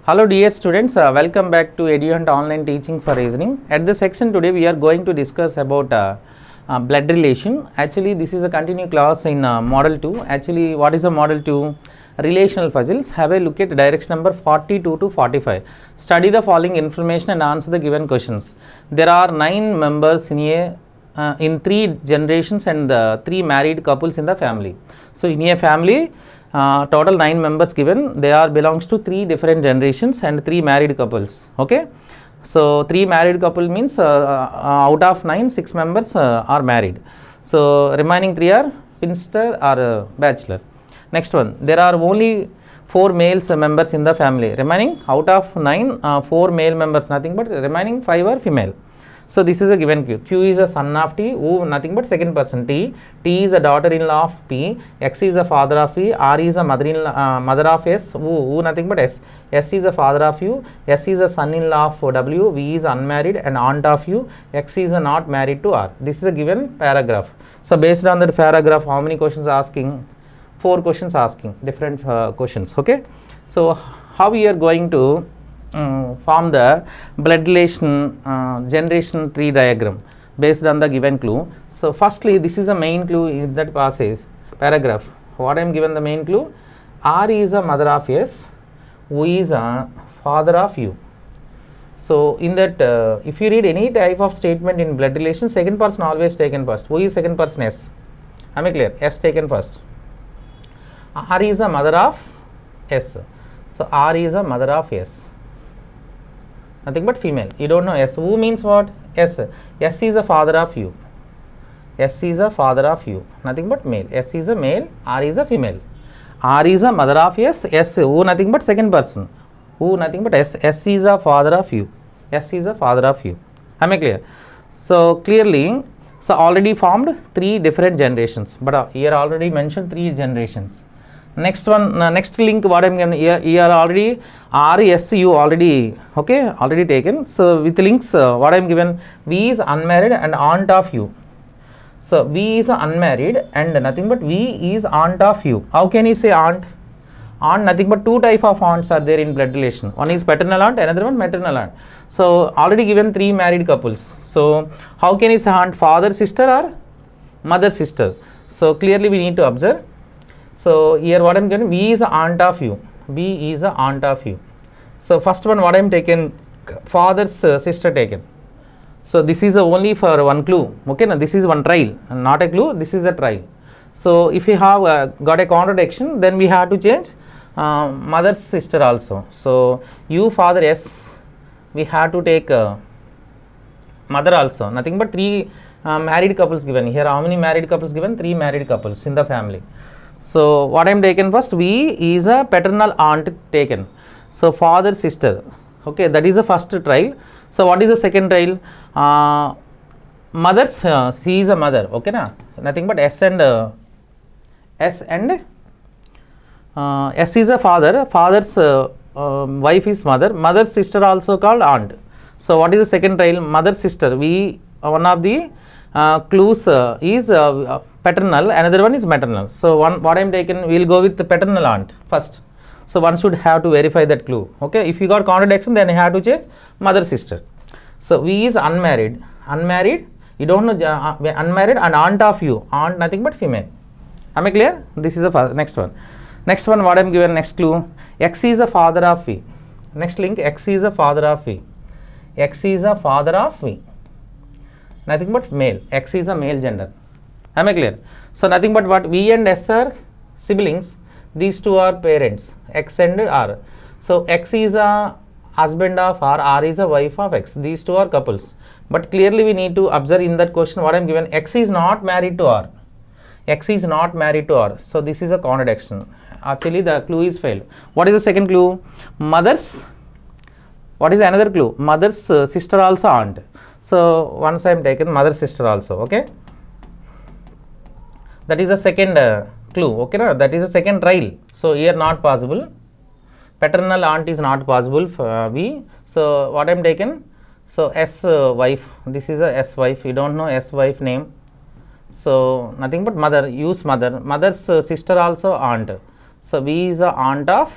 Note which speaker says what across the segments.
Speaker 1: Hello dear students, welcome back to EduHunt online teaching for reasoning. At this section today we are going to discuss about blood relation. Actually this is a continued class in model 2. Actually what is a model 2? Relational puzzles. Have a look at direction number 42 to 45. Study the following information and answer the given questions. There are 9 members in 3 generations and 3 married couples in the family. So in a family total 9 members given, they are belongs to 3 different generations and 3 married couples. Okay, so 3 married couple means out of 9, 6 members are married. So remaining 3 are spinster or bachelor. Next one, there are only 4 males members in the family. Remaining out of 9, 4 male members, nothing but remaining 5 are female. So this is a given Q. Q is a son of T, who nothing but second person T. T is a daughter-in-law of P. X is a father of E. R is a mother of S, who nothing but S. S is a father of U. S is a son-in-law of W. V is unmarried and aunt of U. X is a not married to R. This is a given paragraph. So based on that paragraph, how many questions asking? 4 questions asking, different questions. Okay. So how we are going to form the blood relation generation tree diagram based on the given clue. So firstly, this is a main clue in that passage paragraph. What I am given the main clue? R is a mother of S, who is a father of U. So in that if you read any type of statement in blood relation, second person always taken first. Who is second person? S. Am I clear? S taken first. R is a mother of S. So R is a mother of S. Nothing but female. You don't know S. Who means what? S. S is a father of U. S is a father of U. Nothing but male. S is a male. R is a female. R is a mother of S. S. Who nothing but second person. Who nothing but S. S is a father of U. S is a father of U. Am I clear? So clearly, so already formed 3 different generations. But here already mentioned 3 generations. Next one, next link what I am going here already R S U already already taken. So with links what I am given, V is unmarried and aunt of U. So V is unmarried and nothing but V is aunt of U. How can you say aunt? Aunt, nothing but 2 type of aunts are there in blood relation. One is paternal aunt, another one maternal aunt. So already given 3 married couples. So how can you say aunt? Father sister or mother sister? So clearly we need to observe. So here what I am getting, V is a aunt of U. V is a aunt of U. So first one what I am taken, father's sister taken. So this is only for one clue. Okay, now this is one trial, not a clue. This is a trial. So if you have got a contradiction, then we have to change mother's sister also. So U father S, we have to take mother also. Nothing but 3 married couples given. Here how many married couples given? 3 married couples in the family. So what I am taken first, V is a paternal aunt taken. So father sister. Okay, that is the first trial. So what is the second trial? Mother's she is a mother. Okay na? So nothing but S and S is a father. Father's wife is mother. Mother's sister also called aunt. So what is the second trial? Mother's sister. We one of the clues is paternal, another one is maternal. So what I am taken, we will go with the paternal aunt first. So one should have to verify that clue. Okay, if you got contradiction, then you have to change mother sister. So V is unmarried. Unmarried, you don't know unmarried and aunt of U. Aunt nothing but female. Am I clear? This is the first, next one. Next one what I am given, next clue. X is a father of V. Next link, X is a father of V. X is a father of V. Nothing but male. X is a male gender. Am I clear? So nothing but what? V and S are siblings. These 2 are parents. X and R. So X is a husband of R. R is a wife of X. These 2 are couples. But clearly we need to observe in that question what I am given. X is not married to R. X is not married to R. So this is a contradiction. Actually the clue is failed. What is the second clue? Mother's. What is another clue? Mother's sister also aunt. So once I am taken mother sister also. Okay, that is the second clue. Okay, na? That is the second trial. So here not possible. Paternal aunt is not possible for V. So what I am taken? So S wife. This is a S wife. You don't know S wife name. So nothing but mother. Use mother. Mother's sister also aunt. So V is a aunt of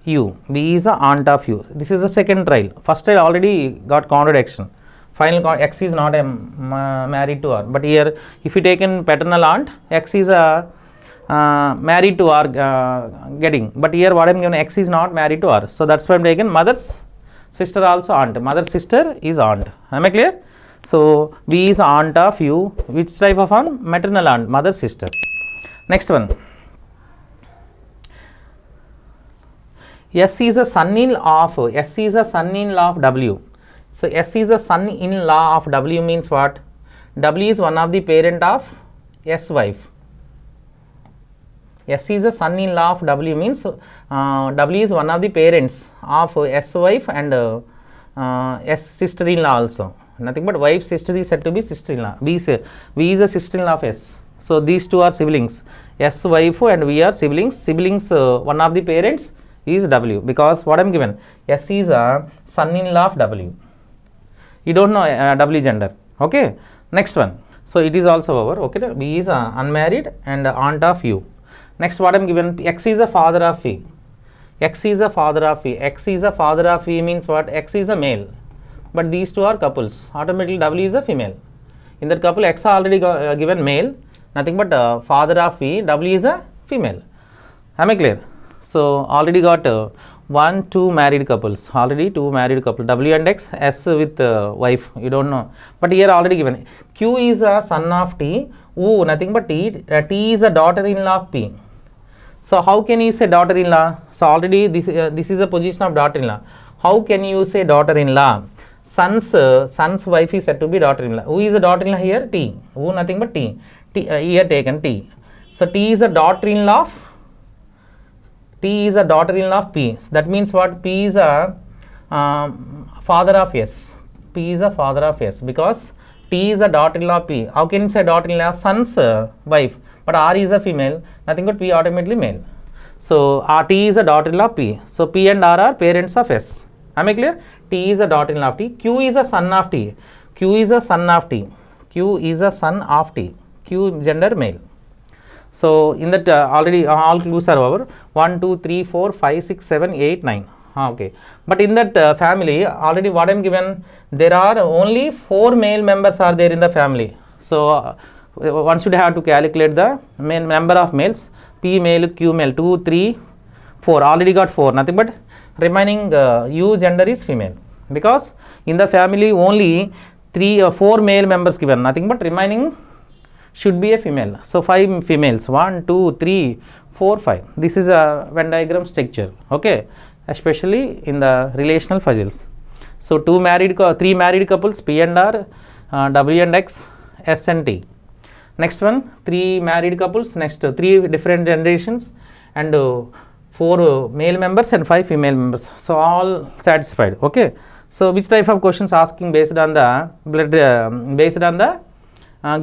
Speaker 1: U. B is a aunt of U. This is the second trial. First trial already got contradiction. Final X is not married to R. But here, if you take in paternal aunt, X is a married to R getting. But here, what I am given, X is not married to R. So that's why I am taken mother's sister also aunt. Mother's sister is aunt. Am I clear? So B is aunt of U. Which type of aunt? Maternal aunt, mother's sister. Next one. S is a son-in-law of W. So S is a son-in-law of W means what? W is one of the parent of S wife. S is a son-in-law of W means W is one of the parents of S wife and S sister-in-law also. Nothing but wife sister is said to be sister-in-law. B is a sister-in-law of S. So these two are siblings. S wife and we are siblings. Siblings, one of the parents is W, because what I am given, S is a son-in-law of W. You don't know W gender. Okay. Next one. So it is also over. Okay. B is unmarried and aunt of U. Next, what I am given, X is a father of V. X is a father of V. X is a father of V means what? X is a male. But these two are couples. Automatically W is a female. In that couple, X already given male. Nothing but father of V. W is a female. Am I clear? So already got 1, 2 married couples. Already 2 married couple. W and X. S with wife. You don't know. But here already given. Q is a son of T. U nothing but T. T is a daughter-in-law of P. So how can you say daughter-in-law? So already this is a position of daughter-in-law. How can you say daughter-in-law? Son's wife is said to be daughter-in-law. Who is a daughter-in-law here? T. Who nothing but T. Here taken T. So T is a daughter-in-law of P. So that means what? P is a father of S. P is a father of S because T is a daughter-in-law of P. How can you say daughter-in-law? Son's wife. But R is a female. Nothing but P automatically male. So T is a daughter-in-law of P. So P and R are parents of S. Am I clear? T is a daughter-in-law of T. Q is a son of T. Q is a son of T. Q is a son of T. Q gender male. So in that already all clues are over. 1, 2, 3, 4, 5, 6, 7, 8, 9. Okay. But in that family already what I am given, there are only 4 male members are there in the family. So one should have to calculate the number of males. P male, Q male, 2, 3, 4. Already got 4. Nothing but remaining U gender is female. Because in the family only 3 or 4 male members given. Nothing but remaining should be a female. So 5 females. 1, 2, 3, 4, 5. This is a Venn diagram structure. Okay. Especially in the relational puzzles. So 3 married couples, P and R, W and X, S and T. Next one, 3 married couples, next 3 different generations and 4 male members and 5 female members. So all satisfied. Okay. So which type of questions asking based on the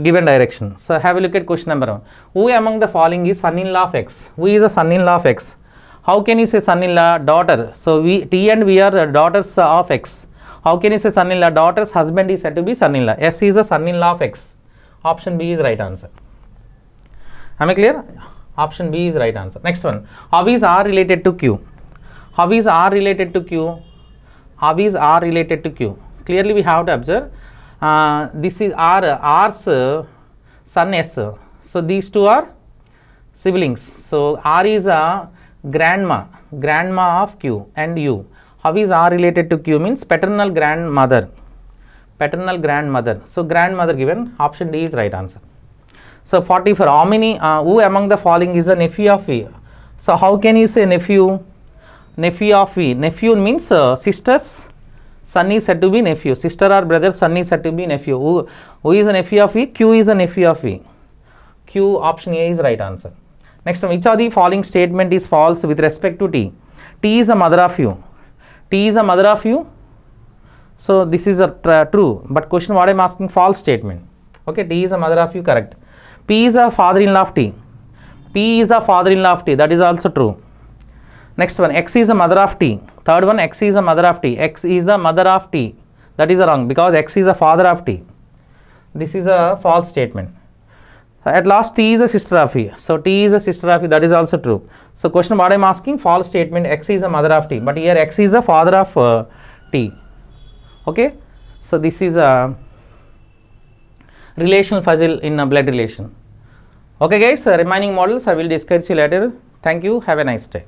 Speaker 1: given direction. So have a look at question number 1. Who among the following is son-in-law of X? Who is a son-in-law of X? How can you say son-in-law? Daughter. So T and we are daughters of X. How can you say son-in-law? Daughter's husband is said to be son-in-law. S is a son-in-law of X. Option B is right answer. Am I clear? Option B is right answer. Next one. Hobbies are related to Q. Hobbies are related to Q. Hobbies are related to Q. Clearly we have to observe. This is R's son S. So these two are siblings. So R is a grandma of Q and U. Hobbies are related to Q means paternal grandmother. So grandmother given. Option D is right answer. So 44. How many? Who among the following is a nephew of V? So how can you say nephew? Nephew of V. Nephew means sister's son is said to be nephew. Sister or brother's son is said to be nephew. Who is a nephew of V? Q is a nephew of V. Q, option A is right answer. Next one. Which of the following statement is false with respect to T? T is a mother of U. T is a mother of U. So this is a true. But question what I am asking, false statement. Okay. T is a mother of U, correct. P is a father-in-law of T. P is a father-in-law of T. That is also true. Next one. X is a mother of T. Third one. X is a mother of T. X is the mother of T. That is wrong because X is a father of T. This is a false statement. At last, T is a sister of E. So T is a sister of E, that is also true. So question what I am asking, false statement, X is a mother of T, but here X is a father of T. Okay, so this is a relational puzzle in a blood relation. Okay guys, remaining models I will discuss you later. Thank you, have a nice day.